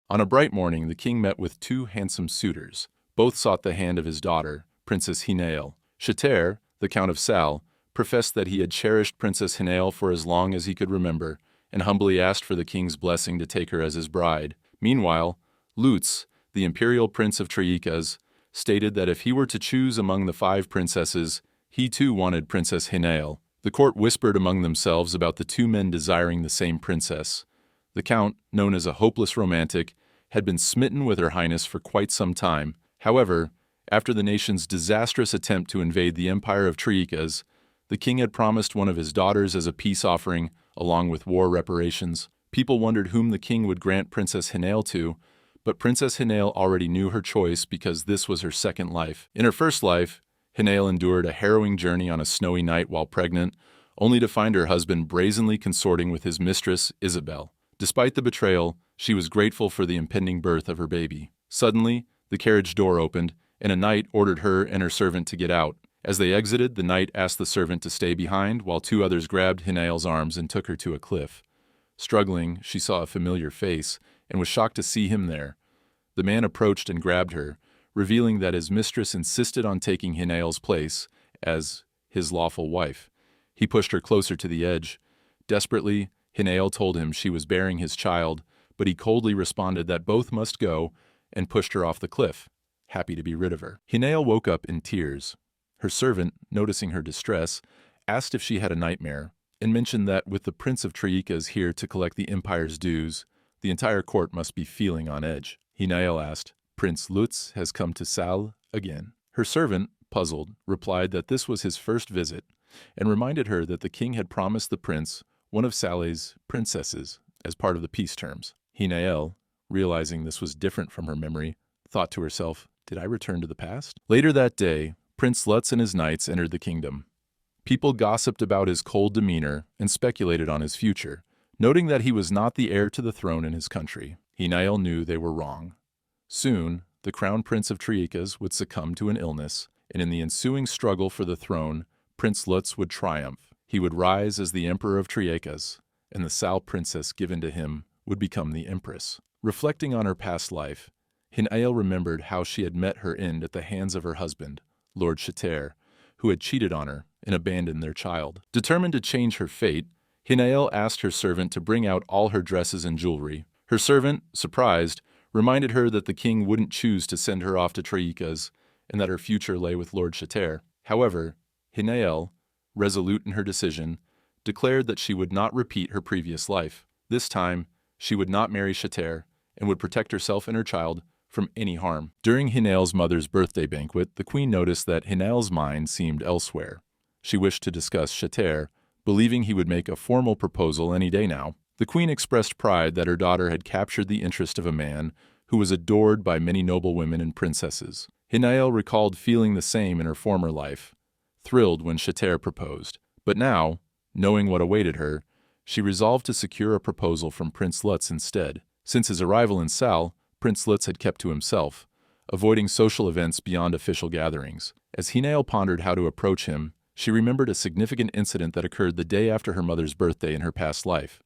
On a bright morning, the king met with two handsome suitors. Both sought the hand of his daughter, Princess Hinael. Chetaire, the Count of Sal, professed that he had cherished Princess Hinael for as long as he could remember, and humbly asked for the king's blessing to take her as his bride. Meanwhile, Lutz, the imperial prince of Triekas, stated that if he were to choose among the 5 princesses, he too wanted Princess Hinael. The court whispered among themselves about the two men desiring the same princess. The count, known as a hopeless romantic, had been smitten with her highness for quite some time. However, after the nation's disastrous attempt to invade the Empire of Triekas, the king had promised one of his daughters as a peace offering, along with war reparations. People wondered whom the king would grant Princess Hinael to, but Princess Hinael already knew her choice because this was her second life. In her first life, Hinael endured a harrowing journey on a snowy night while pregnant, only to find her husband brazenly consorting with his mistress, Isabel. Despite the betrayal, she was grateful for the impending birth of her baby. Suddenly, the carriage door opened, and a knight ordered her and her servant to get out. As they exited, the knight asked the servant to stay behind, while 2 others grabbed Hinael's arms and took her to a cliff. Struggling, she saw a familiar face, and was shocked to see him there. The man approached and grabbed her, revealing that his mistress insisted on taking Hinael's place as his lawful wife. He pushed her closer to the edge. Desperately, Hinael told him she was bearing his child, but he coldly responded that both must go and pushed her off the cliff, happy to be rid of her. Hinael woke up in tears. Her servant, noticing her distress, asked if she had a nightmare, and mentioned that with the Prince of Triekas here to collect the empire's dues, the entire court must be feeling on edge. Hinael asked, "Prince Lutz has come to Sal again?" Her servant, puzzled, replied that this was his first visit, and reminded her that the king had promised the prince one of Sal's princesses as part of the peace terms. Hinael, realizing this was different from her memory, thought to herself, "Did I return to the past?" Later that day, Prince Lutz and his knights entered the kingdom. People gossiped about his cold demeanor and speculated on his future, noting that he was not the heir to the throne in his country. Hinael knew they were wrong. Soon, the crown prince of Triekas would succumb to an illness, and in the ensuing struggle for the throne, Prince Lutz would triumph. He would rise as the Emperor of Triekas, and the Sal princess given to him would become the empress. Reflecting on her past life, Hinael remembered how she had met her end at the hands of her husband, Lord Chetaire, who had cheated on her and abandoned their child. Determined to change her fate, Hinael asked her servant to bring out all her dresses and jewelry. Her servant, surprised, reminded her that the king wouldn't choose to send her off to Triekas and that her future lay with Lord Chetaire. However, Hinael, resolute in her decision, declared that she would not repeat her previous life. This time, she would not marry Chetaire and would protect herself and her child from any harm. During Hinael's mother's birthday banquet, the queen noticed that Hinael's mind seemed elsewhere. She wished to discuss Chetaire, believing he would make a formal proposal any day now. The queen expressed pride that her daughter had captured the interest of a man who was adored by many noble women and princesses. Hinael recalled feeling the same in her former life, thrilled when Chetaire proposed. But now, knowing what awaited her, she resolved to secure a proposal from Prince Lutz instead. Since his arrival in Sal, Prince Lutz had kept to himself, avoiding social events beyond official gatherings. As Hinael pondered how to approach him, she remembered a significant incident that occurred the day after her mother's birthday in her past life,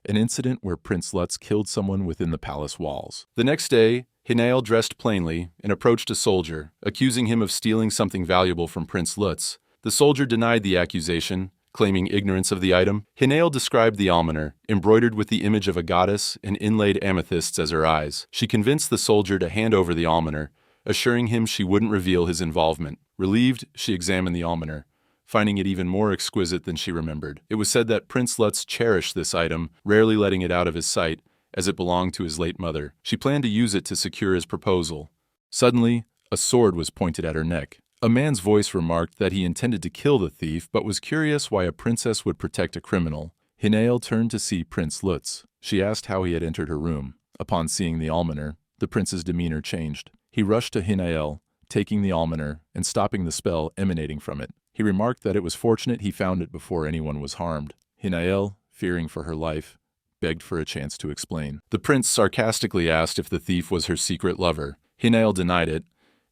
an incident where Prince Lutz killed someone within the palace walls. The next day, Hinael dressed plainly and approached a soldier, accusing him of stealing something valuable from Prince Lutz. The soldier denied the accusation, claiming ignorance of the item. Hinael described the almoner, embroidered with the image of a goddess and inlaid amethysts as her eyes. She convinced the soldier to hand over the almoner, assuring him she wouldn't reveal his involvement. Relieved, she examined the almoner, finding it even more exquisite than she remembered. It was said that Prince Lutz cherished this item, rarely letting it out of his sight, as it belonged to his late mother. She planned to use it to secure his proposal. Suddenly, a sword was pointed at her neck. A man's voice remarked that he intended to kill the thief, but was curious why a princess would protect a criminal. Hinael turned to see Prince Lutz. She asked how he had entered her room. Upon seeing the almoner, the prince's demeanor changed. He rushed to Hinael, taking the almoner and stopping the spell emanating from it. He remarked that it was fortunate he found it before anyone was harmed. Hinael, fearing for her life, begged for a chance to explain. The prince sarcastically asked if the thief was her secret lover. Hinael denied it,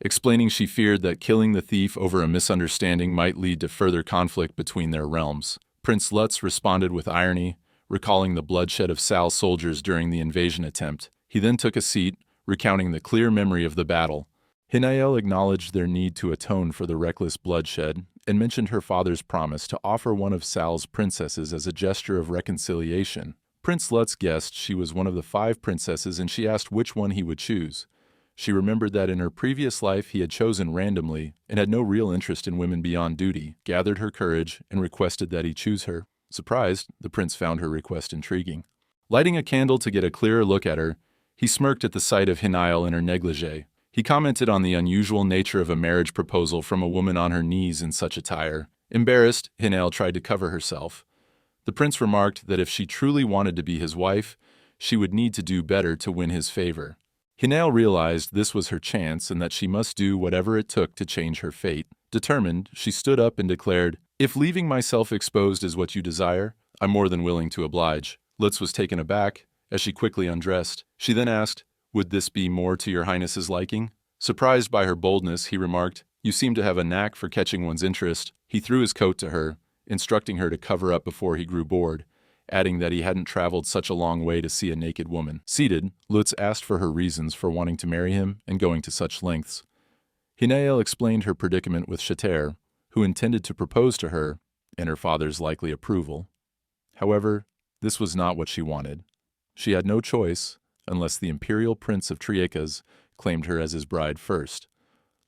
explaining she feared that killing the thief over a misunderstanding might lead to further conflict between their realms. Prince Lutz responded with irony, recalling the bloodshed of Sal's soldiers during the invasion attempt. He then took a seat, recounting the clear memory of the battle. Hinael acknowledged their need to atone for the reckless bloodshed and mentioned her father's promise to offer one of Sal's princesses as a gesture of reconciliation. Prince Lutz guessed she was one of the 5 princesses, and she asked which one he would choose. She remembered that in her previous life he had chosen randomly and had no real interest in women beyond duty, gathered her courage, and requested that he choose her. Surprised, the prince found her request intriguing. Lighting a candle to get a clearer look at her, he smirked at the sight of Hinael in her negligee. He commented on the unusual nature of a marriage proposal from a woman on her knees in such attire. Embarrassed, Hinael tried to cover herself. The prince remarked that if she truly wanted to be his wife, she would need to do better to win his favor. Hinael realized this was her chance and that she must do whatever it took to change her fate. Determined, she stood up and declared, "If leaving myself exposed is what you desire, I'm more than willing to oblige." Lutz was taken aback as she quickly undressed. She then asked, "Would this be more to your highness's liking?" Surprised by her boldness, he remarked, "You seem to have a knack for catching one's interest." He threw his coat to her, instructing her to cover up before he grew bored, adding that he hadn't traveled such a long way to see a naked woman. Seated, Lutz asked for her reasons for wanting to marry him and going to such lengths. Hinael explained her predicament with Chetaire, who intended to propose to her, and her father's likely approval. However, this was not what she wanted. She had no choice unless the imperial Prince of Triekas claimed her as his bride first.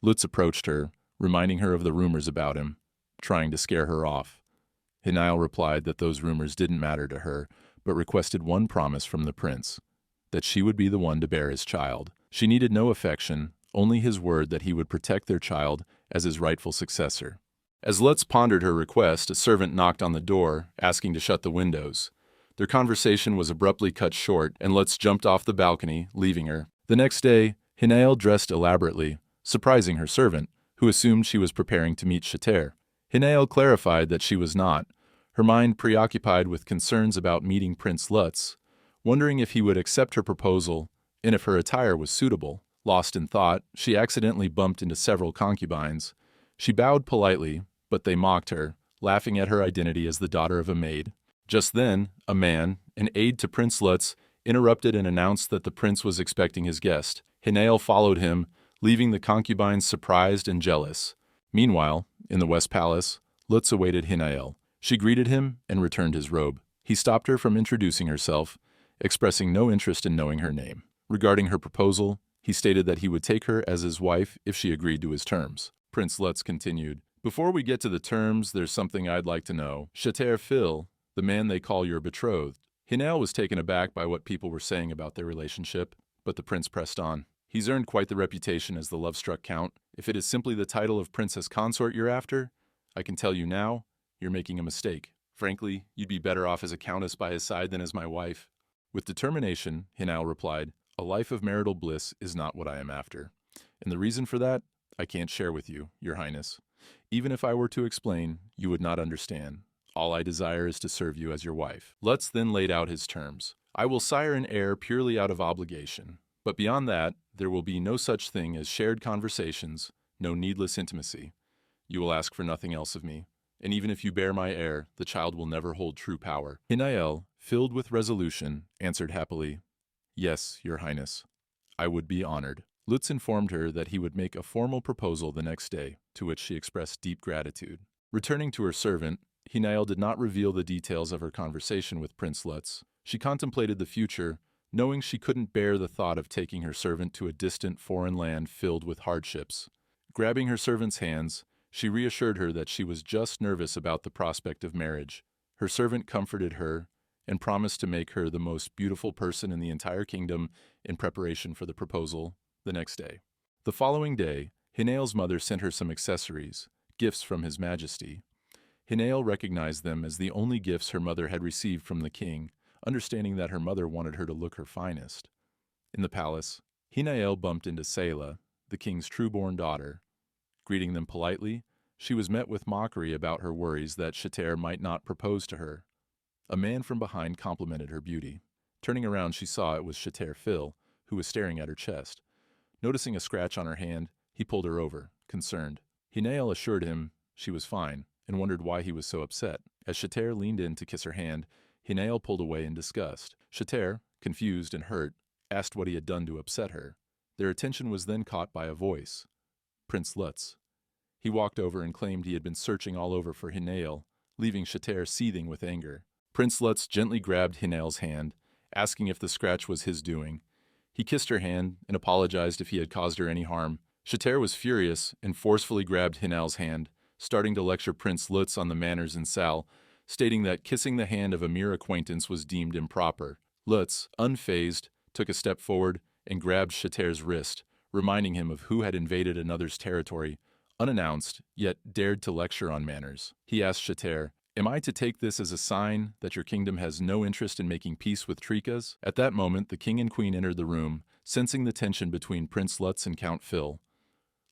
Lutz approached her, reminding her of the rumors about him, trying to scare her off. Hinael replied that those rumors didn't matter to her, but requested one promise from the prince, that she would be the one to bear his child. She needed no affection, only his word that he would protect their child as his rightful successor. As Lutz pondered her request, a servant knocked on the door, asking to shut the windows. Their conversation was abruptly cut short, and Lutz jumped off the balcony, leaving her. The next day, Hinael dressed elaborately, surprising her servant, who assumed she was preparing to meet Chetaire. Hinael clarified that she was not, her mind preoccupied with concerns about meeting Prince Lutz, wondering if he would accept her proposal and if her attire was suitable. Lost in thought, she accidentally bumped into several concubines. She bowed politely, but they mocked her, laughing at her identity as the daughter of a maid. Just then, a man, an aide to Prince Lutz, interrupted and announced that the prince was expecting his guest. Hinael followed him, leaving the concubines surprised and jealous. Meanwhile, in the West Palace, Lutz awaited Hinael. She greeted him and returned his robe. He stopped her from introducing herself, expressing no interest in knowing her name. Regarding her proposal, he stated that he would take her as his wife if she agreed to his terms. Prince Lutz continued, "Before we get to the terms, there's something I'd like to know. Chetaire Phil, the man they call your betrothed." Hinael was taken aback by what people were saying about their relationship, but the prince pressed on. "He's earned quite the reputation as the love-struck count. If it is simply the title of princess consort you're after, I can tell you now, you're making a mistake. Frankly, you'd be better off as a countess by his side than as my wife." With determination, Hinael replied, "A life of marital bliss is not what I am after. And the reason for that, I can't share with you, your highness. Even if I were to explain, you would not understand. All I desire is to serve you as your wife." Lutz then laid out his terms. "I will sire an heir purely out of obligation. But beyond that, there will be no such thing as shared conversations, no needless intimacy. You will ask for nothing else of me. And even if you bear my heir, the child will never hold true power." Hinael, filled with resolution, answered happily, "Yes, your highness. I would be honored." Lutz informed her that he would make a formal proposal the next day, to which she expressed deep gratitude. Returning to her servant, Hinael did not reveal the details of her conversation with Prince Lutz. She contemplated the future, knowing she couldn't bear the thought of taking her servant to a distant foreign land filled with hardships. Grabbing her servant's hands, she reassured her that she was just nervous about the prospect of marriage. Her servant comforted her and promised to make her the most beautiful person in the entire kingdom in preparation for the proposal the next day. The following day, Hinael's mother sent her some accessories, gifts from His Majesty. Hinael recognized them as the only gifts her mother had received from the king, understanding that her mother wanted her to look her finest. In the palace, Hinael bumped into Selah, the king's true-born daughter. Greeting them politely, she was met with mockery about her worries that Chetaire might not propose to her. A man from behind complimented her beauty. Turning around, she saw it was Chetaire Phil, who was staring at her chest. Noticing a scratch on her hand, he pulled her over, concerned. Hinael assured him she was fine, and wondered why he was so upset. As Chetaire leaned in to kiss her hand, Hinael pulled away in disgust. Chetaire, confused and hurt, asked what he had done to upset her. Their attention was then caught by a voice. Prince Lutz. He walked over and claimed he had been searching all over for Hinael, leaving Chetaire seething with anger. Prince Lutz gently grabbed Hinael's hand, asking if the scratch was his doing. He kissed her hand and apologized if he had caused her any harm. Chetaire was furious and forcefully grabbed Hinael's hand, starting to lecture Prince Lutz on the manners in Sal, stating that kissing the hand of a mere acquaintance was deemed improper. Lutz, unfazed, took a step forward and grabbed Chetaire's wrist, reminding him of who had invaded another's territory, unannounced, yet dared to lecture on manners. He asked Chetaire, "Am I to take this as a sign that your kingdom has no interest in making peace with Triekas?" At that moment, the king and queen entered the room, sensing the tension between Prince Lutz and Count Phil.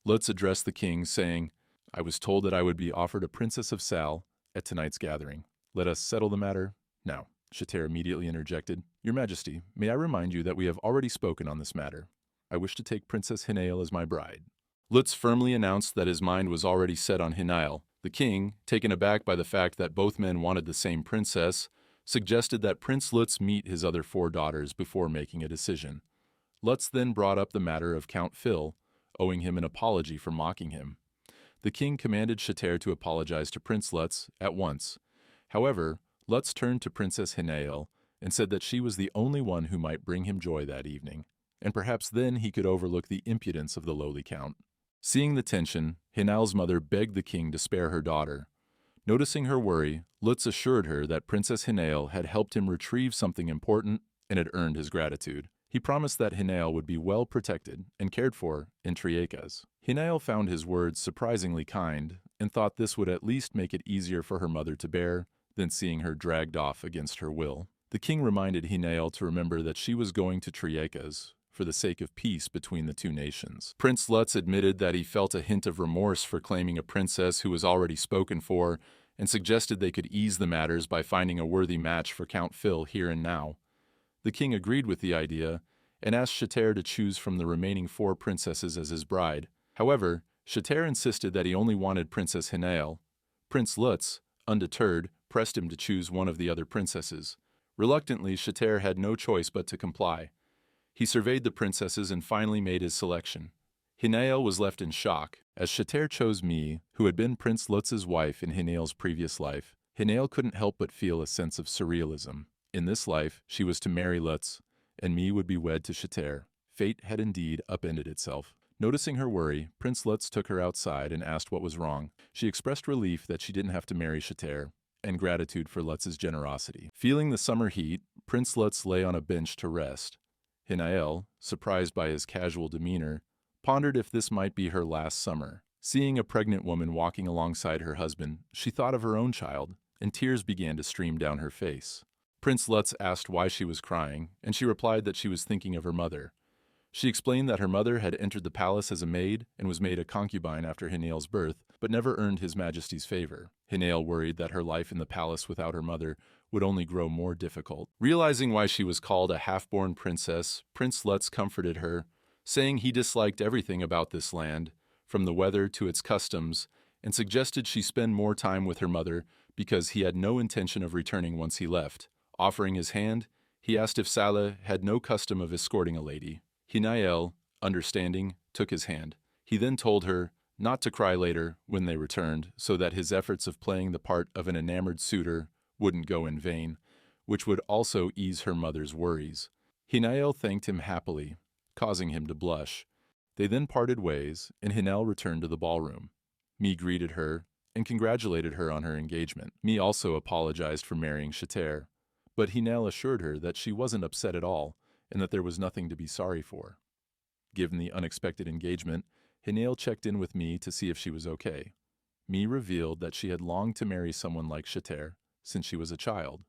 Lutz addressed the king, saying, "I was told that I would be offered a princess of Sal at tonight's gathering. Let us settle the matter now." Chetaire immediately interjected, "Your Majesty, may I remind you that we have already spoken on this matter. I wish to take Princess Hinael as my bride." Lutz firmly announced that his mind was already set on Hinael. The king, taken aback by the fact that both men wanted the same princess, suggested that Prince Lutz meet his other 4 daughters before making a decision. Lutz then brought up the matter of Count Phil, owing him an apology for mocking him. The king commanded Chetaire to apologize to Prince Lutz at once. However, Lutz turned to Princess Hinael and said that she was the only one who might bring him joy that evening, and perhaps then he could overlook the impudence of the lowly count. Seeing the tension, Hinael's mother begged the king to spare her daughter. Noticing her worry, Lutz assured her that Princess Hinael had helped him retrieve something important and had earned his gratitude. He promised that Hinael would be well protected and cared for in Triekas. Hinael found his words surprisingly kind and thought this would at least make it easier for her mother to bear than seeing her dragged off against her will. The king reminded Hinael to remember that she was going to Triekas for the sake of peace between the 2 nations. Prince Lutz admitted that he felt a hint of remorse for claiming a princess who was already spoken for and suggested they could ease the matters by finding a worthy match for Count Phil here and now. The king agreed with the idea and asked Chetaire to choose from the remaining 4 princesses as his bride. However, Chetaire insisted that he only wanted Princess Hinael. Prince Lutz, undeterred, pressed him to choose one of the other princesses. Reluctantly, Chetaire had no choice but to comply. He surveyed the princesses and finally made his selection. Hinael was left in shock. As Chetaire chose me, who had been Prince Lutz's wife in Hinael's previous life, Hinael couldn't help but feel a sense of surrealism. In this life, she was to marry Lutz, and me would be wed to Chetaire. Fate had indeed upended itself. Noticing her worry, Prince Lutz took her outside and asked what was wrong. She expressed relief that she didn't have to marry Chetaire, and gratitude for Lutz's generosity. Feeling the summer heat, Prince Lutz lay on a bench to rest. Hinael, surprised by his casual demeanor, pondered if this might be her last summer. Seeing a pregnant woman walking alongside her husband, she thought of her own child, and tears began to stream down her face. Prince Lutz asked why she was crying, and she replied that she was thinking of her mother. She explained that her mother had entered the palace as a maid and was made a concubine after Hinael's birth, but never earned His Majesty's favor. Hinael worried that her life in the palace without her mother would only grow more difficult. Realizing why she was called a half-born princess, Prince Lutz comforted her, saying he disliked everything about this land, from the weather to its customs, and suggested she spend more time with her mother because he had no intention of returning once he left. Offering his hand, he asked if Sala had no custom of escorting a lady. Hinael, understanding, took his hand. He then told her not to cry later when they returned, so that his efforts of playing the part of an enamored suitor wouldn't go in vain, which would also ease her mother's worries. Hinael thanked him happily, causing him to blush. They then parted ways, and Hinael returned to the ballroom. Me greeted her and congratulated her on her engagement. Me also apologized for marrying Chetaire, but Hinael assured her that she wasn't upset at all, and that there was nothing to be sorry for. Given the unexpected engagement, Hinael checked in with me to see if she was okay. Me revealed that she had longed to marry someone like Chetaire since she was a child.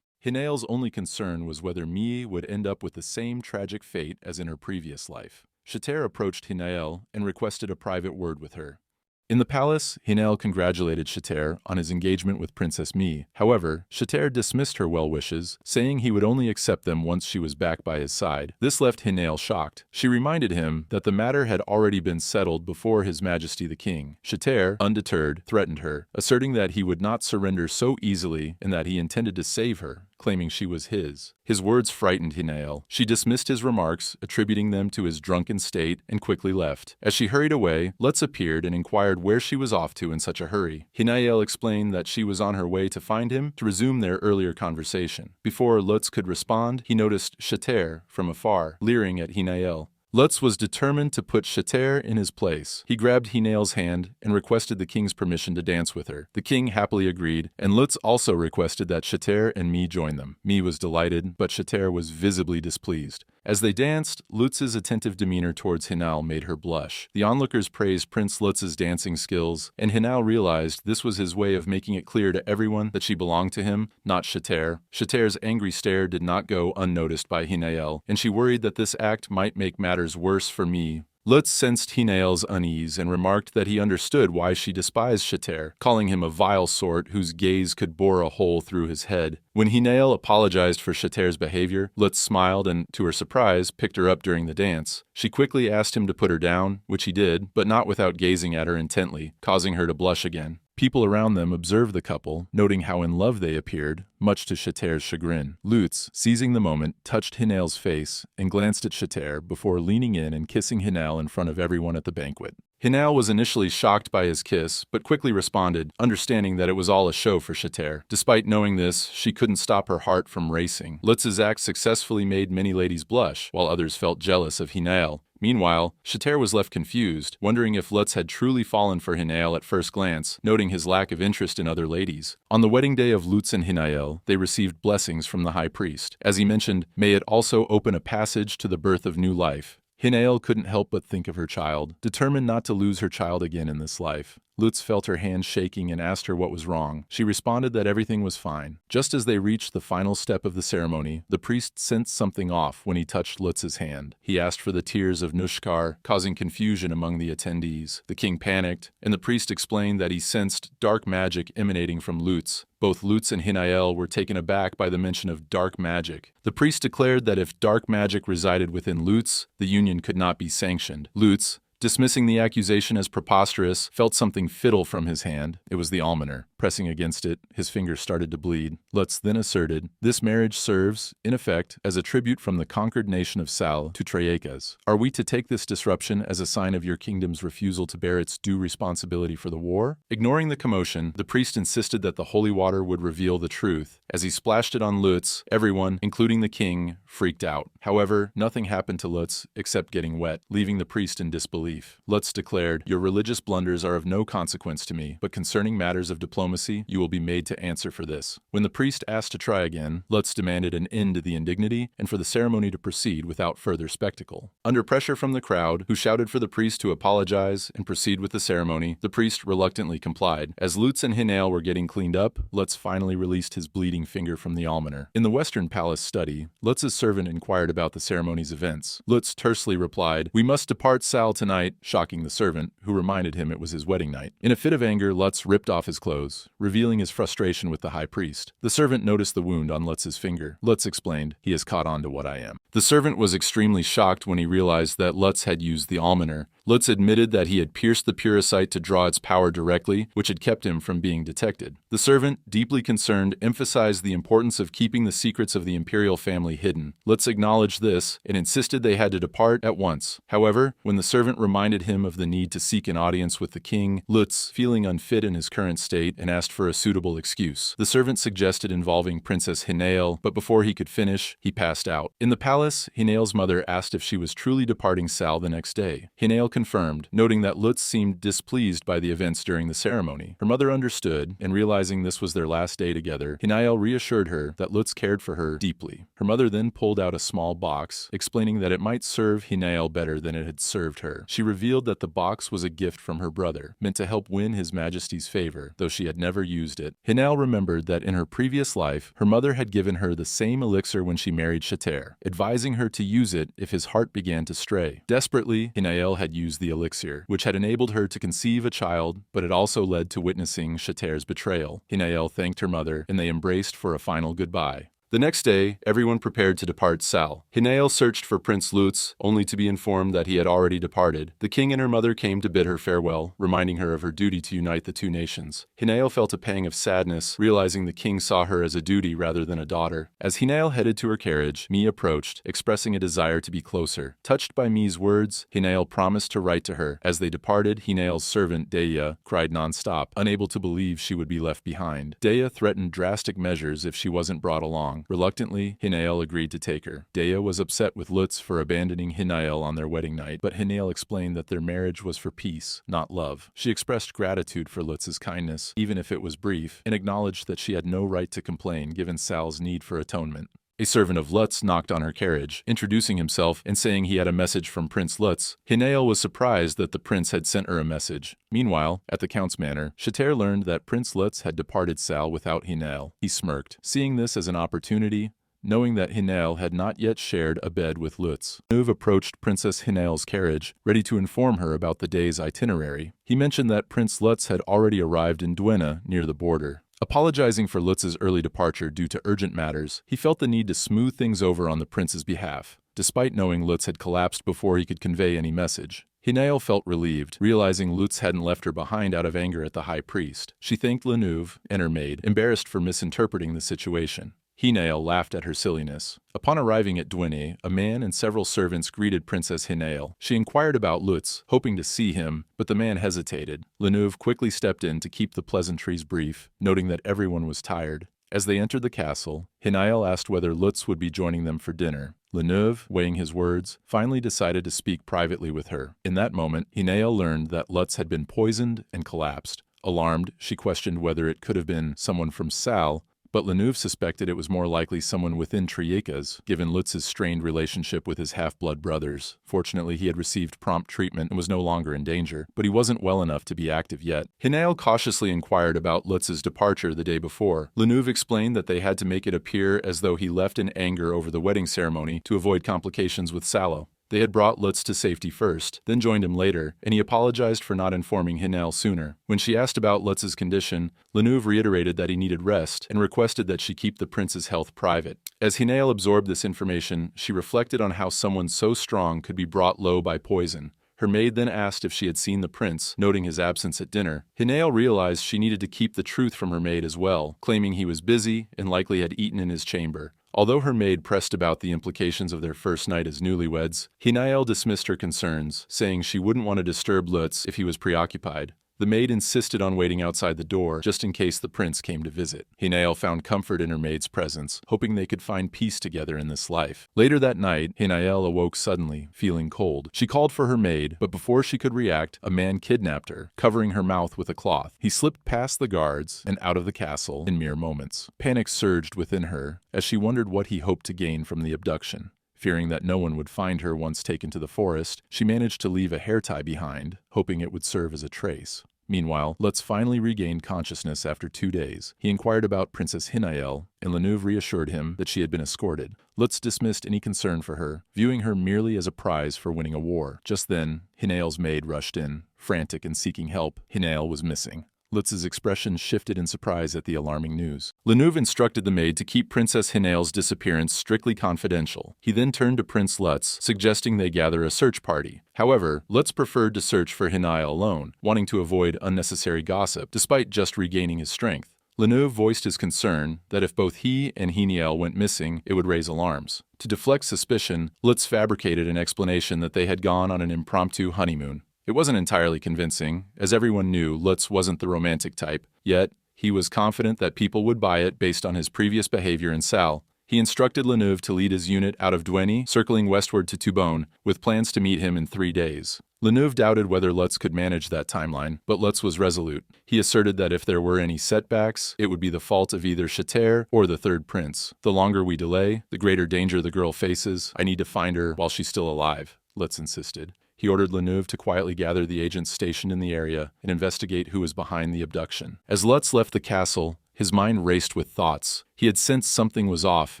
Hinael's only concern was whether me would end up with the same tragic fate as in her previous life. Chetaire approached Hinael and requested a private word with her. In the palace, Hinael congratulated Chetaire on his engagement with Princess Mi. However, Chetaire dismissed her well wishes, saying he would only accept them once she was back by his side. This left Hinael shocked. She reminded him that the matter had already been settled before His Majesty the King. Chetaire, undeterred, threatened her, asserting that he would not surrender so easily and that he intended to save her, claiming she was his. His words frightened Hinael. She dismissed his remarks, attributing them to his drunken state, and quickly left. As she hurried away, Lutz appeared and inquired where she was off to in such a hurry. Hinael explained that she was on her way to find him to resume their earlier conversation. Before Lutz could respond, he noticed Chetaire from afar, leering at Hinael. Lutz was determined to put Chetaire in his place. He grabbed Hinael's hand and requested the king's permission to dance with her. The king happily agreed, and Lutz also requested that Chetaire and Mie join them. Mie was delighted, but Chetaire was visibly displeased. As they danced, Lutz's attentive demeanor towards Hinael made her blush. The onlookers praised Prince Lutz's dancing skills, and Hinael realized this was his way of making it clear to everyone that she belonged to him, not Chetaire. Chetaire's angry stare did not go unnoticed by Hinael, and she worried that this act might make matters worse for Mie. Lutz sensed Hinael's unease and remarked that he understood why she despised Chetaire, calling him a vile sort whose gaze could bore a hole through his head. When Hinael apologized for Chetaire's behavior, Lutz smiled and, to her surprise, picked her up during the dance. She quickly asked him to put her down, which he did, but not without gazing at her intently, causing her to blush again. People around them observed the couple, noting how in love they appeared, much to Chetaire's chagrin. Lutz, seizing the moment, touched Hinael's face and glanced at Chetaire before leaning in and kissing Hinael in front of everyone at the banquet. Hinael was initially shocked by his kiss, but quickly responded, understanding that it was all a show for Chetaire. Despite knowing this, she couldn't stop her heart from racing. Lutz's act successfully made many ladies blush, while others felt jealous of Hinael. Meanwhile, Chetaire was left confused, wondering if Lutz had truly fallen for Hinael at first glance, noting his lack of interest in other ladies. On the wedding day of Lutz and Hinael, they received blessings from the high priest. As he mentioned, may it also open a passage to the birth of new life. Hinael couldn't help but think of her child, determined not to lose her child again in this life. Lutz felt her hand shaking and asked her what was wrong. She responded that everything was fine. Just as they reached the final step of the ceremony, the priest sensed something off when he touched Lutz's hand. He asked for the tears of Nushkar, causing confusion among the attendees. The king panicked, and the priest explained that he sensed dark magic emanating from Lutz. Both Lutz and Hinael were taken aback by the mention of dark magic. The priest declared that if dark magic resided within Lutz, the union could not be sanctioned. Lutz, dismissing the accusation as preposterous, felt something fiddle from his hand. It was the almoner. Pressing against it, his fingers started to bleed. Lutz then asserted, "This marriage serves, in effect, as a tribute from the conquered nation of Sal to Triekas. Are we to take this disruption as a sign of your kingdom's refusal to bear its due responsibility for the war?" Ignoring the commotion, the priest insisted that the holy water would reveal the truth. As he splashed it on Lutz, everyone, including the king, freaked out. However, nothing happened to Lutz except getting wet, leaving the priest in disbelief. Lutz declared, "Your religious blunders are of no consequence to me, but concerning matters of diplomacy, you will be made to answer for this." When the priest asked to try again, Lutz demanded an end to the indignity and for the ceremony to proceed without further spectacle. Under pressure from the crowd, who shouted for the priest to apologize and proceed with the ceremony, the priest reluctantly complied. As Lutz and Hinael were getting cleaned up, Lutz finally released his bleeding finger from the almoner. In the Western Palace study, Lutz's servant inquired about the ceremony's events. Lutz tersely replied, "We must depart Sal tonight," shocking the servant, who reminded him it was his wedding night. In a fit of anger, Lutz ripped off his clothes, revealing his frustration with the high priest. The servant noticed the wound on Lutz's finger. Lutz explained, "He has caught on to what I am." The servant was extremely shocked when he realized that Lutz had used the almoner. Lutz admitted that he had pierced the puricite to draw its power directly, which had kept him from being detected. The servant, deeply concerned, emphasized the importance of keeping the secrets of the imperial family hidden. Lutz acknowledged this and insisted they had to depart at once. However, when the servant reminded him of the need to seek an audience with the king, Lutz, feeling unfit in his current state, and asked for a suitable excuse. The servant suggested involving Princess Hinael, but before he could finish, he passed out. In the palace, Hinael's mother asked if she was truly departing Sal the next day. Hinael confirmed, noting that Lutz seemed displeased by the events during the ceremony. Her mother understood, and realizing this was their last day together, Hinael reassured her that Lutz cared for her deeply. Her mother then pulled out a small box, explaining that it might serve Hinael better than it had served her. She revealed that the box was a gift from her brother, meant to help win His Majesty's favor, though she had never used it. Hinael remembered that in her previous life, her mother had given her the same elixir when she married Chetaire, advising her to use it if his heart began to stray. Desperately, Hinael had used the elixir, which had enabled her to conceive a child, but it also led to witnessing Chetaire's betrayal. Hinael thanked her mother, and they embraced for a final goodbye. The next day, everyone prepared to depart Sal. Hinael searched for Prince Lutz, only to be informed that he had already departed. The king and her mother came to bid her farewell, reminding her of her duty to unite the two nations. Hinael felt a pang of sadness, realizing the king saw her as a duty rather than a daughter. As Hinael headed to her carriage, Mi approached, expressing a desire to be closer. Touched by Mi's words, Hinael promised to write to her. As they departed, Hinael's servant, Daya, cried non-stop, unable to believe she would be left behind. Daya threatened drastic measures if she wasn't brought along. Reluctantly, Hinael agreed to take her. Daya was upset with Lutz for abandoning Hinael on their wedding night, but Hinael explained that their marriage was for peace, not love. She expressed gratitude for Lutz's kindness, even if it was brief, and acknowledged that she had no right to complain given Sal's need for atonement. A servant of Lutz knocked on her carriage, introducing himself and saying he had a message from Prince Lutz. Hinael was surprised that the prince had sent her a message. Meanwhile, at the count's manor, Chetaire learned that Prince Lutz had departed Sal without Hinael. He smirked, seeing this as an opportunity, knowing that Hinael had not yet shared a bed with Lutz. Lenuv approached Princess Hinael's carriage, ready to inform her about the day's itinerary. He mentioned that Prince Lutz had already arrived in Duena, near the border. Apologizing for Lutz's early departure due to urgent matters, he felt the need to smooth things over on the prince's behalf, despite knowing Lutz had collapsed before he could convey any message. Hinael felt relieved, realizing Lutz hadn't left her behind out of anger at the high priest. She thanked Lenuv and her maid, embarrassed for misinterpreting the situation. Hinael laughed at her silliness. Upon arriving at Duene, a man and several servants greeted Princess Hinael. She inquired about Lutz, hoping to see him, but the man hesitated. Lenuv quickly stepped in to keep the pleasantries brief, noting that everyone was tired. As they entered the castle, Hinael asked whether Lutz would be joining them for dinner. Lenuv, weighing his words, finally decided to speak privately with her. In that moment, Hinael learned that Lutz had been poisoned and collapsed. Alarmed, she questioned whether it could have been someone from Sal, but Lenuv suspected it was more likely someone within Triekas, given Lutz's strained relationship with his half-blood brothers. Fortunately, he had received prompt treatment and was no longer in danger, but he wasn't well enough to be active yet. Hinael cautiously inquired about Lutz's departure the day before. Lenuv explained that they had to make it appear as though he left in anger over the wedding ceremony to avoid complications with Salo. They had brought Lutz to safety first, then joined him later, and he apologized for not informing Hinael sooner. When she asked about Lutz's condition, Lenuv reiterated that he needed rest and requested that she keep the prince's health private. As Hinael absorbed this information, she reflected on how someone so strong could be brought low by poison. Her maid then asked if she had seen the prince, noting his absence at dinner. Hinael realized she needed to keep the truth from her maid as well, claiming he was busy and likely had eaten in his chamber. Although her maid pressed about the implications of their first night as newlyweds, Hinael dismissed her concerns, saying she wouldn't want to disturb Lutz if he was preoccupied. The maid insisted on waiting outside the door just in case the prince came to visit. Hinael found comfort in her maid's presence, hoping they could find peace together in this life. Later that night, Hinael awoke suddenly, feeling cold. She called for her maid, but before she could react, a man kidnapped her, covering her mouth with a cloth. He slipped past the guards and out of the castle in mere moments. Panic surged within her as she wondered what he hoped to gain from the abduction. Fearing that no one would find her once taken to the forest, she managed to leave a hair tie behind, hoping it would serve as a trace. Meanwhile, Lutz finally regained consciousness after 2 days. He inquired about Princess Hinael, and Lenuv reassured him that she had been escorted. Lutz dismissed any concern for her, viewing her merely as a prize for winning a war. Just then, Hinael's maid rushed in, frantic and seeking help. Hinael was missing. Lutz's expression shifted in surprise at the alarming news. Lenuv instructed the maid to keep Princess Hinael's disappearance strictly confidential. He then turned to Prince Lutz, suggesting they gather a search party. However, Lutz preferred to search for Hinael alone, wanting to avoid unnecessary gossip, despite just regaining his strength. Lenuv voiced his concern that if both he and Hinael went missing, it would raise alarms. To deflect suspicion, Lutz fabricated an explanation that they had gone on an impromptu honeymoon. It wasn't entirely convincing, as everyone knew Lutz wasn't the romantic type, yet he was confident that people would buy it based on his previous behavior in Sal. He instructed Lenuv to lead his unit out of Duene, circling westward to Tubone, with plans to meet him in 3 days. Lenuv doubted whether Lutz could manage that timeline, but Lutz was resolute. He asserted that if there were any setbacks, it would be the fault of either Chetaire or the third prince. The longer we delay, the greater danger the girl faces. I need to find her while she's still alive, Lutz insisted. He ordered Lenuv to quietly gather the agents stationed in the area and investigate who was behind the abduction. As Lutz left the castle, his mind raced with thoughts. He had sensed something was off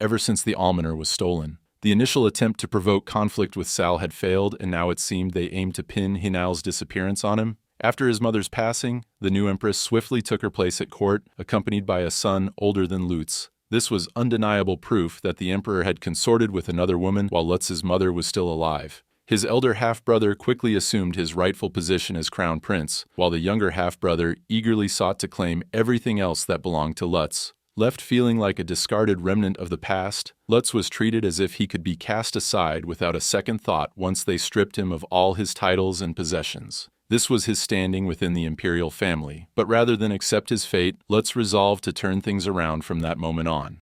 ever since the almoner was stolen. The initial attempt to provoke conflict with Sal had failed, and now it seemed they aimed to pin Hinael's disappearance on him. After his mother's passing, the new empress swiftly took her place at court, accompanied by a son older than Lutz. This was undeniable proof that the emperor had consorted with another woman while Lutz's mother was still alive. His elder half-brother quickly assumed his rightful position as crown prince, while the younger half-brother eagerly sought to claim everything else that belonged to Lutz. Left feeling like a discarded remnant of the past, Lutz was treated as if he could be cast aside without a second thought once they stripped him of all his titles and possessions. This was his standing within the imperial family, but rather than accept his fate, Lutz resolved to turn things around from that moment on.